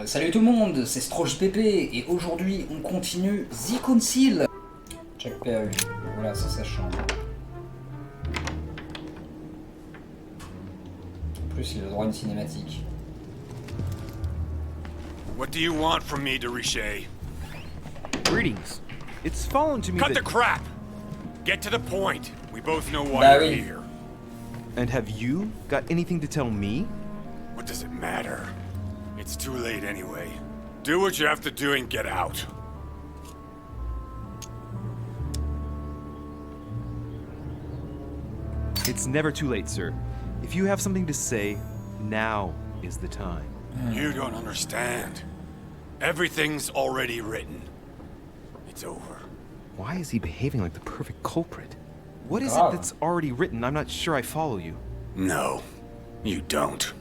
Salut tout le monde, c'est StroJPP et aujourd'hui on continue The Council. Check PAU, voilà, c'est sa chambre. En plus, il a le droit à une cinématique. What do you want from me, Derichet? Greetings. It's fallen to me Cut that... the crap! Get to the point. We both know why you're here. And have you got anything to tell me? What does it matter? It's too late anyway. Do what you have to do and get out. It's never too late, sir. If you have something to say, now is the time. You don't understand. Everything's already written. It's over. Why is he behaving like the perfect culprit? What is it that's already written? I'm not sure I follow you. No, you don't.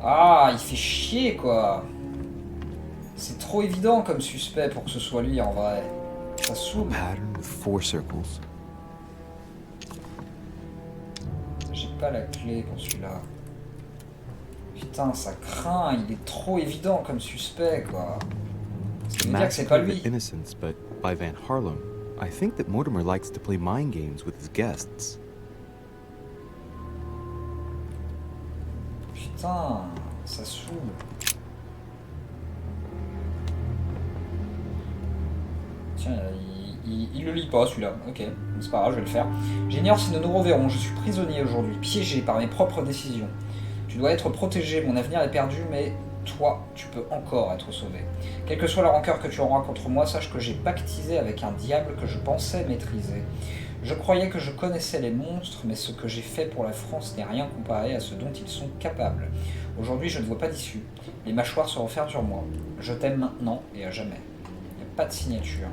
Ah, il fait chier quoi. C'est trop évident comme suspect pour que ce soit lui en vrai. Ça saoule. Pattern with 4 circles. J'ai pas la clé pour celui-là. Putain, ça craint, il est trop évident comme suspect quoi. Ça veut dire que c'est pas lui. Innocence, but by Van Harlem. I think that Mortimer likes to play mind games with his guests. Putain, ça saoule. Tiens, il le lit pas celui-là. Ok, c'est pas grave, je vais le faire. J'ignore si nous nous reverrons. Je suis prisonnier aujourd'hui, piégé par mes propres décisions. Tu dois être protégé, mon avenir est perdu, mais toi, tu peux encore être sauvé. Quelle que soit la rancœur que tu auras contre moi, sache que j'ai pactisé avec un diable que je pensais maîtriser. Je croyais que je connaissais les monstres, mais ce que j'ai fait pour la France n'est rien comparé à ce dont ils sont capables. Aujourd'hui, je ne vois pas d'issue. Les mâchoires se referment sur moi. Je t'aime maintenant et à jamais. Il n'y a pas de signature.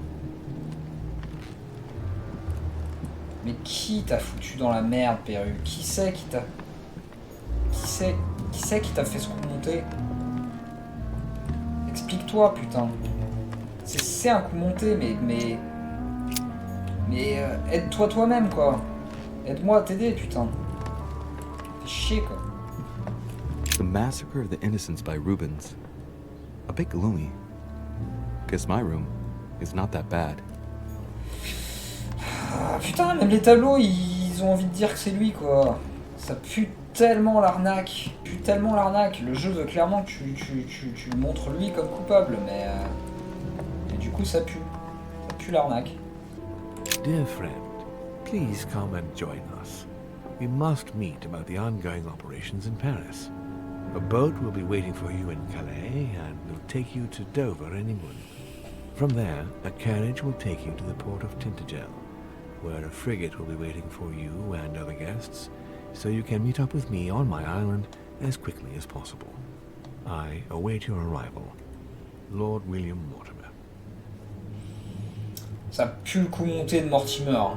Mais qui t'a foutu dans la merde, Perru? Qui c'est qui t'a... Qui c'est qui t'a fait ce coup monter? Explique-toi, putain. C'est un coup monté, mais aide-toi toi-même, quoi. Aide-moi à t'aider, putain. Fais chier, quoi. The Massacre of the Innocents by Rubens. A bit gloomy. Guess my room is not that bad. Ah, putain, même les tableaux, ils ont envie de dire que c'est lui, quoi. Ça pue tellement l'arnaque. Pue tellement l'arnaque. Le jeu veut clairement que tu montres lui comme coupable, mais du coup, ça pue. Ça pue l'arnaque. Dear friend, please come and join us. We must meet about the ongoing operations in Paris. A boat will be waiting for you in Calais and will take you to Dover in England. From there, a carriage will take you to the port of Tintagel, where a frigate will be waiting for you and other guests, so you can meet up with me on my island as quickly as possible. I await your arrival. Lord William Mortimer. Ça pue le coup monté de Mortimer.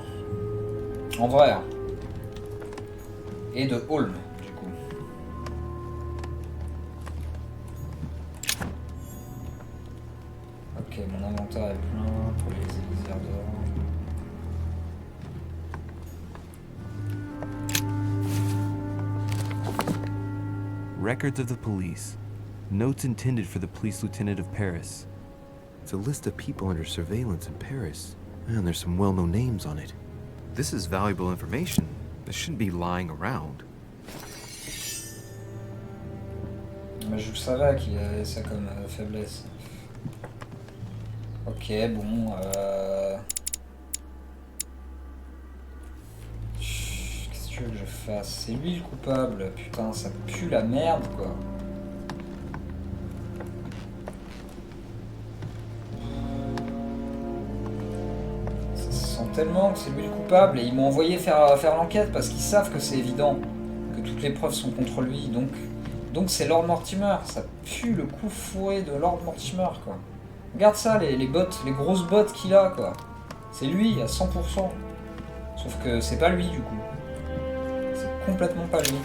En vrai. Et de Holm, du coup. Ok, mon inventaire est plein pour les élixir d'or. Records of the police. Notes intended for the police lieutenant of Paris. It's a list of people under surveillance in Paris. And there's some well-known names on it. This is valuable information. This shouldn't be lying around. Mais je savais qu'il avait ça comme faiblesse. Ok, bon. Qu'est-ce que tu veux que je fasse? C'est lui le coupable. Putain, ça pue la merde, quoi. Tellement que c'est lui le coupable et ils m'ont envoyé faire l'enquête parce qu'ils savent que c'est évident que toutes les preuves sont contre lui, donc c'est Lord Mortimer. Ça pue le coup fourré de Lord Mortimer, quoi. Regarde ça, les bottes, les grosses bottes qu'il a, quoi. C'est lui à 100%, sauf que c'est pas lui du coup, c'est complètement pas lui.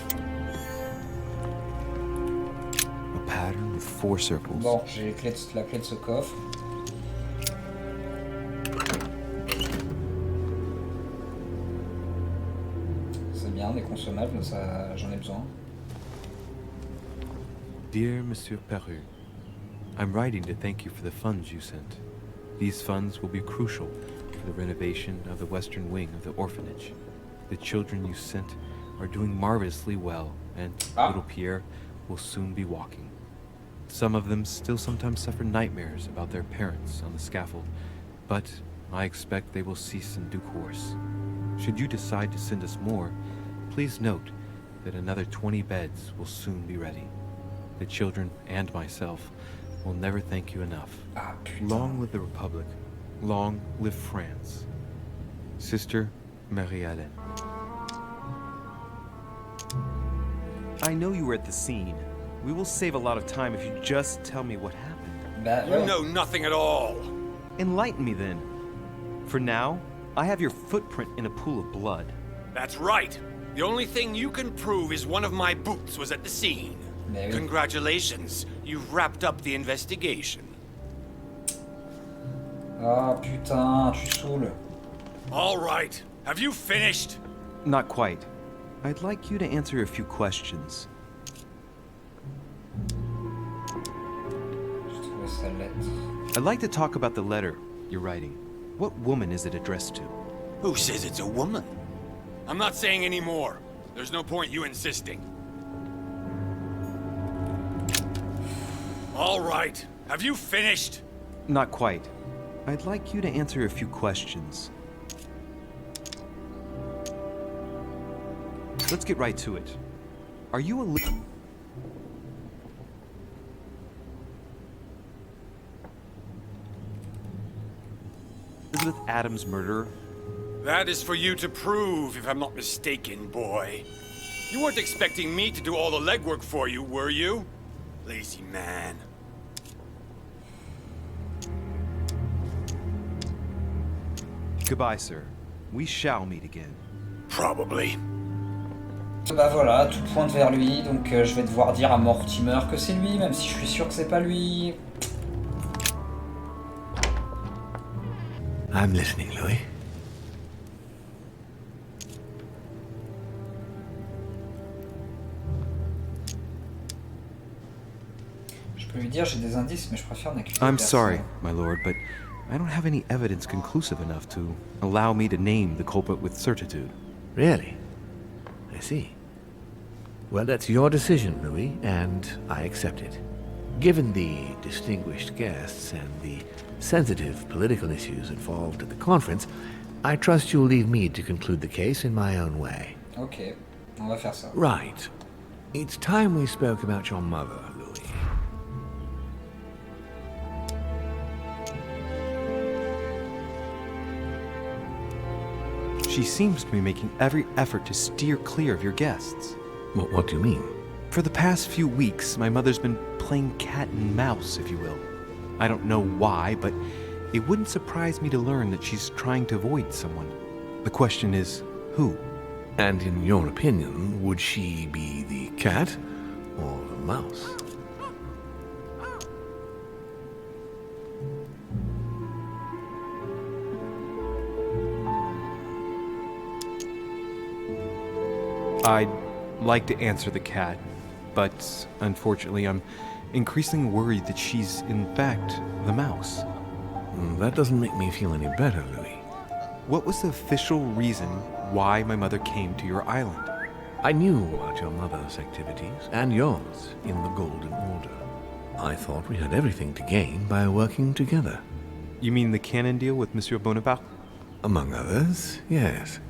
A pattern with 4 circles. Bon, j'ai la clé de ce coffre. Des consommables, ça j'en ai besoin. Dear Monsieur Peru, I'm writing to thank you for the funds you sent. These funds will be crucial for the renovation of the western wing of the orphanage. The children you sent are doing marvelously well, and little Pierre will soon be walking. Some of them still sometimes suffer nightmares about their parents on the scaffold, but I expect they will cease in due course. Should you decide to send us more, please note that another 20 beds will soon be ready. The children and myself will never thank you enough. Long live the Republic. Long live France. Sister Marie-Hélène. I know you were at the scene. We will save a lot of time if you just tell me what happened. Bah, You know nothing at all. Enlighten me then. For now, I have your footprint in a pool of blood. That's right. The only thing you can prove is one of my boots was at the scene. Mais oui. Congratulations, you've wrapped up the investigation. Ah putain, tu saoules. All right, have you finished? Not quite. I'd like you to answer a few questions. Je trouvais ça lettre. I'd like to talk about the letter you're writing. What woman is it addressed to? Who says it's a woman? I'm not saying any more. There's no point you insisting. All right, have you finished? Not quite. I'd like you to answer a few questions. Let's get right to it. Are you a Elizabeth Adams murderer? That is for you to prove, if I'm not mistaken, boy. You weren't expecting me to do all the legwork for you, were you? Lazy man. Goodbye, sir. We shall meet again. Probably. Bah voilà, tout pointe vers lui, donc je vais devoir dire à Mortimer que c'est lui, même si je suis sûr que c'est pas lui. I'm listening, Louis. Je peux lui dire j'ai des indices, mais je préfère n'accuser I'm personne. sorry, my lord, but I don't have any evidence conclusive enough to allow me to name the culprit with certitude. Really? I see. Well, that's your decision, Louis, and I accept it. Given the distinguished guests and the sensitive political issues involved at the conference, I trust you'll leave me to conclude the case in my own way. Ok, on va faire ça. Right. It's time we spoke about your mother, Louis. She seems to be making every effort to steer clear of your guests. What do you mean? For the past few weeks, my mother's been playing cat and mouse, if you will. I don't know why, but it wouldn't surprise me to learn that she's trying to avoid someone. The question is, who? And in your opinion, would she be the cat or the mouse? I'd like to answer the cat, but unfortunately I'm increasingly worried that she's in fact the mouse. That doesn't make me feel any better, Louis. What was the official reason why my mother came to your island? I knew about your mother's activities and yours in the Golden Order. I thought we had everything to gain by working together. You mean the canon deal with Monsieur Bonaparte? Among others, yes.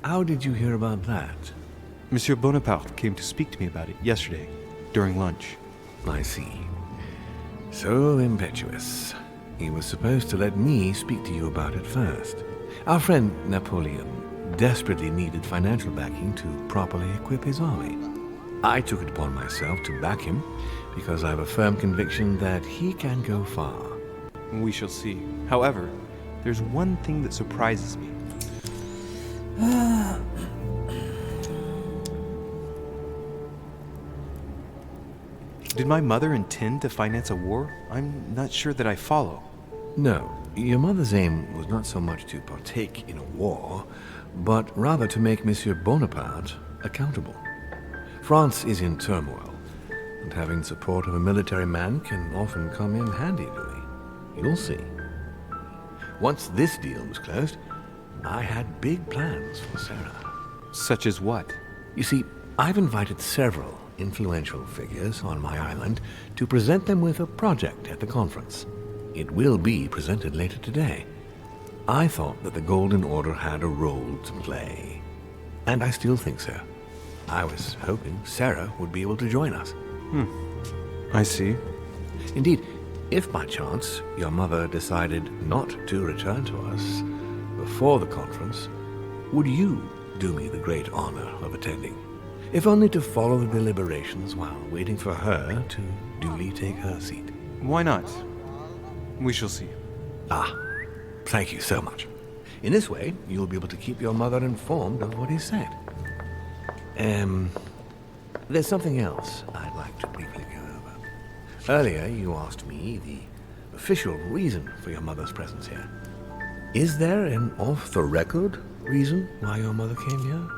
How did you hear about that? Monsieur Bonaparte came to speak to me about it yesterday, during lunch. I see. So impetuous. He was supposed to let me speak to you about it first. Our friend Napoleon desperately needed financial backing to properly equip his army. I took it upon myself to back him because I have a firm conviction that he can go far. We shall see. However, there's one thing that surprises me. Did my mother intend to finance a war? I'm not sure that I follow. No, your mother's aim was not so much to partake in a war, but rather to make Monsieur Bonaparte accountable. France is in turmoil. and having support of a military man can often come in handy, Louis. You'll see. Once this deal was closed, I had big plans for Sarah. Such as what? You see, I've invited several influential figures on my island to present them with a project at the conference. It will be presented later today. I thought that the Golden Order had a role to play. And I still think so. I was hoping Sarah would be able to join us. I see. Indeed, if by chance your mother decided not to return to us before the conference, would you do me the great honor of attending? If only to follow the deliberations while waiting for her to duly take her seat. Why not? We shall see. Ah, thank you so much. In this way, you'll be able to keep your mother informed of what is said. There's something else I'd like to briefly go over. Earlier, you asked me the official reason for your mother's presence here. Is there an off-the-record reason why your mother came here?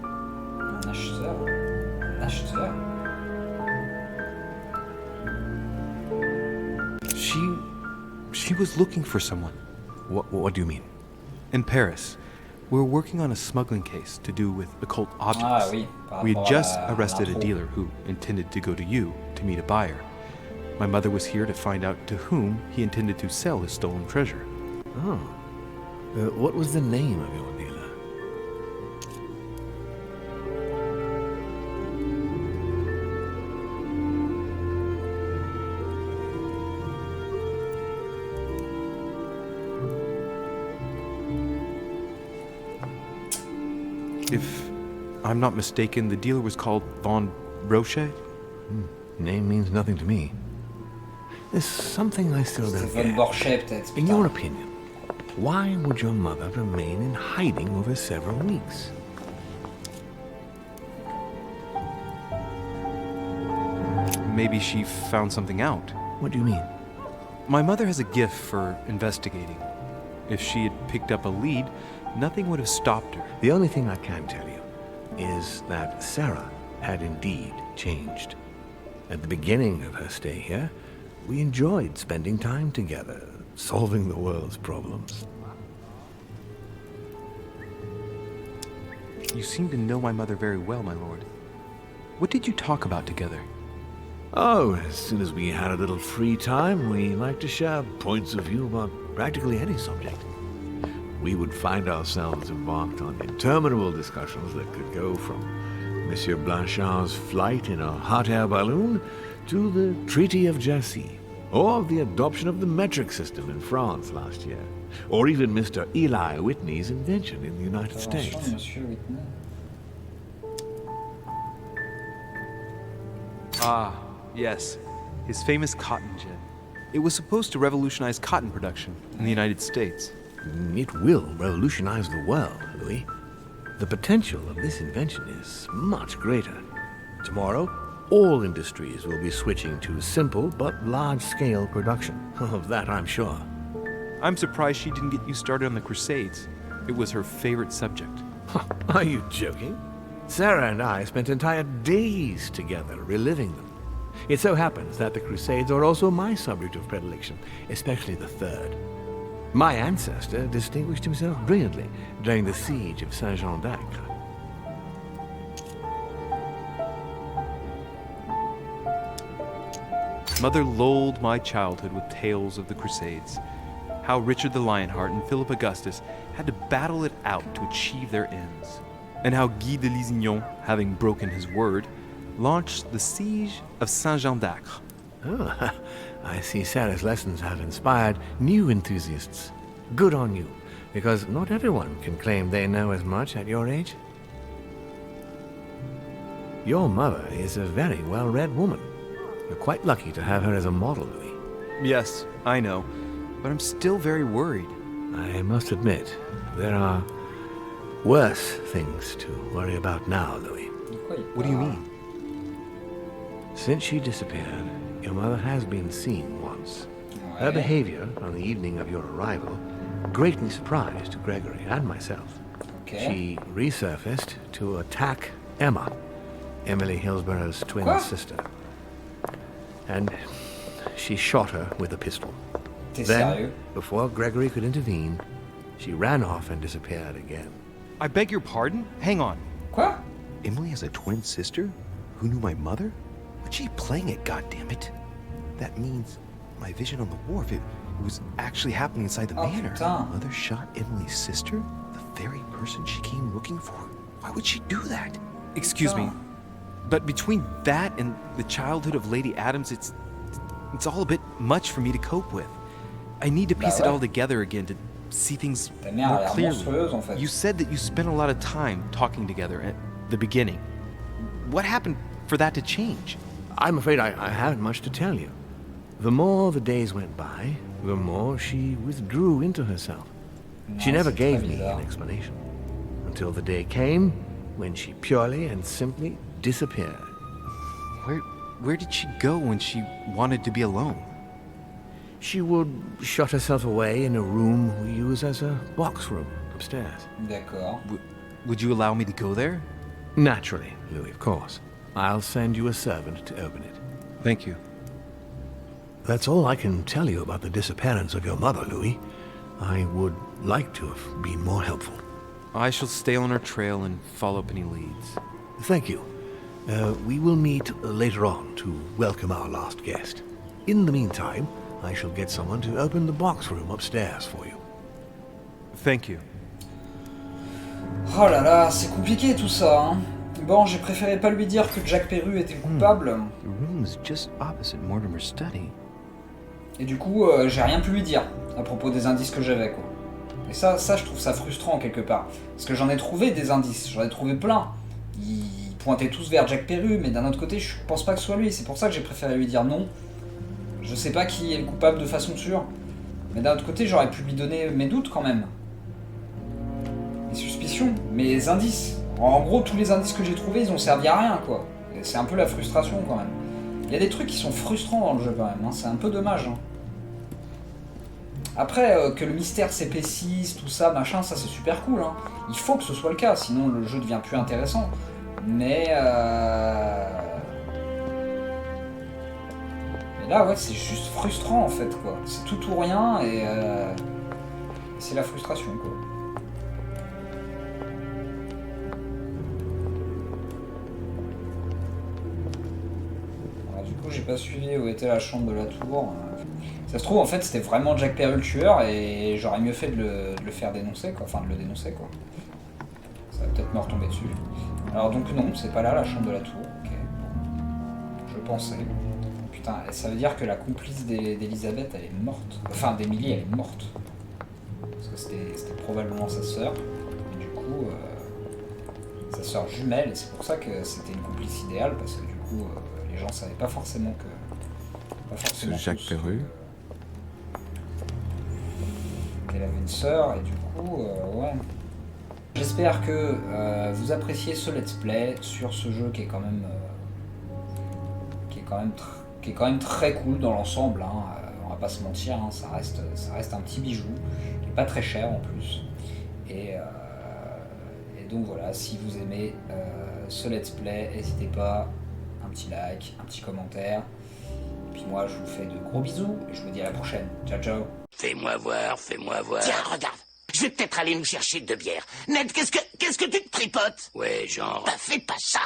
Un acheteur. Un acheteur. She was looking for someone. What do you mean? In Paris. We were working on a smuggling case to do with occult objects. Ah oui, par We had rapport just à arrested a l'intro. dealer who intended to go to you to meet a buyer. My mother was here to find out to whom he intended to sell his stolen treasure. Oh. What was the name of your dealer? If I'm not mistaken, the dealer was called Von Roche? Name means nothing to me. There's something I still don't Von get. Borchet peut-être. In putain. your opinion, why would your mother remain in hiding over several weeks? Maybe she found something out. What do you mean? My mother has a gift for investigating. If she had picked up a lead, nothing would have stopped her. The only thing I can tell you is that Sarah had indeed changed. At the beginning of her stay here, we enjoyed spending time together, solving the world's problems. You seem to know my mother very well, my lord. What did you talk about together? Oh, as soon as we had a little free time, we liked to share points of view about practically any subject. We would find ourselves embarked on interminable discussions that could go from Monsieur Blanchard's flight in a hot air balloon to the Treaty of Jersey, or the adoption of the metric system in France last year, or even Mr. Eli Whitney's invention in the United States. Monsieur Whitney. Ah, yes. His famous cotton gin. It was supposed to revolutionize cotton production in the United States. It will revolutionize the world, Louis. The potential of this invention is much greater. Tomorrow, all industries will be switching to simple but large-scale production. Of that, I'm sure. I'm surprised she didn't get you started on the Crusades. It was her favorite subject. Are you joking? Sarah and I spent entire days together reliving them. It so happens that the Crusades are also my subject of predilection, especially the third. My ancestor distinguished himself brilliantly during the siege of Saint-Jean d'Acre. Mother lulled my childhood with tales of the Crusades. How Richard the Lionheart and Philip Augustus had to battle it out to achieve their ends. And how Guy de Lusignan, having broken his word, launched the siege of Saint-Jean d'Acre. Oh, I see Sarah's lessons have inspired new enthusiasts. Good on you, because not everyone can claim they know as much at your age. Your mother is a very well-read woman. You're quite lucky to have her as a model, Louis. Yes, I know, but I'm still very worried. I must admit, there are worse things to worry about now, Louis. What do you mean? Since she disappeared, your mother has been seen once. Her Ouais. behavior on the evening of your arrival greatly surprised Gregory and myself. Ok. She resurfaced to attack Emma. Emily Hillsborough's twin Quoi? sister. And she shot her with a pistol. T'es Then, sérieux? before Gregory could intervene, she ran off and disappeared again. I beg your pardon? Hang on. Quoi? Emily has a twin sister who knew my mother? What's she playing at, goddammit? That means my vision on the wharf, it was actually happening inside the Oh, manor. putain. Mother shot Emily's sister? The very person she came looking for? Why would she do that? Excuse me, but between that and the childhood of Lady Adams, it's all a bit much for me to cope with. I need to piece it ouais. all together again to see things Ta mère a more l'air clearly. monstrueuse en fait. You said that you spent a lot of time talking together at the beginning. What happened for that to change? I'm afraid I haven't much to tell you. The more the days went by, the more she withdrew into herself. She Non, never c'est gave très me bizarre. an explanation. Until the day came when she purely and simply disappeared. Where did she go when she wanted to be alone? She would shut herself away in a room we use as a box room upstairs. D'accord. Would you allow me to go there? Naturally, Louis, of course. I'll send you a servant to open it. Thank you. That's all I can tell you about the disappearance of your mother, Louis. I would like to have been more helpful. I shall stay on her trail and follow up any leads. Thank you. We will meet later on to welcome our last guest. In the meantime, I shall get someone to open the box room upstairs for you. Thank you. Oh là là, c'est compliqué tout ça. Hein. Bon, j'ai préféré pas lui dire que Jack Perru était coupable. The room is just opposite Mortimer's study. Et du coup, j'ai rien pu lui dire à propos des indices que j'avais, quoi. Et ça, je trouve ça frustrant quelque part. Parce que j'en ai trouvé des indices, j'en ai trouvé plein. Ils pointaient tous vers Jack Perru, mais d'un autre côté, je pense pas que ce soit lui. C'est pour ça que j'ai préféré lui dire non. Je sais pas qui est le coupable de façon sûre. Mais d'un autre côté, j'aurais pu lui donner mes doutes quand même. Mes suspicions, mes indices. En gros, tous les indices que j'ai trouvés, ils ont servi à rien, quoi. Et c'est un peu la frustration quand même. Il y a des trucs qui sont frustrants dans le jeu quand même, hein. C'est un peu dommage. Hein. Après, que le mystère s'épaississe, tout ça, machin, ça c'est super cool. Hein. Il faut que ce soit le cas, sinon le jeu devient plus intéressant. Mais là, ouais, c'est juste frustrant en fait, quoi. C'est tout ou rien et c'est la frustration, quoi. Alors, du coup, j'ai pas suivi où était la chambre de la tour. Ça se trouve, en fait, c'était vraiment Jack Perru le tueur et j'aurais mieux fait de le faire dénoncer, quoi. Enfin, de le dénoncer, quoi. Ça va peut-être me retomber dessus. Alors, donc, non, c'est pas là, la chambre de la tour. Ok, bon. Je pensais. Putain, ça veut dire que la complice d'Elisabeth, elle est morte. Enfin, d'Emily, elle est morte. Parce que c'était probablement sa sœur. Et du coup, sa sœur jumelle, et c'est pour ça que c'était une complice idéale, parce que du coup, les gens savaient pas forcément que... Pas forcément Jack tous, Perru. qu'elle avait une sœur, et du coup, ouais. J'espère que vous appréciez ce let's play sur ce jeu qui est quand même... qui est quand même très cool dans l'ensemble, hein. On va pas se mentir, hein. Ça reste un petit bijou, qui est pas très cher en plus. Et donc voilà, si vous aimez ce let's play, n'hésitez pas, un petit like, un petit commentaire. Et puis moi je vous fais de gros bisous et je vous dis à la prochaine. Ciao ciao. Fais-moi voir, fais-moi voir. Tiens, regarde, je vais peut-être aller nous chercher 2 bières. Ned, qu'est-ce que tu te tripotes? Ouais, genre... Bah fais pas ça.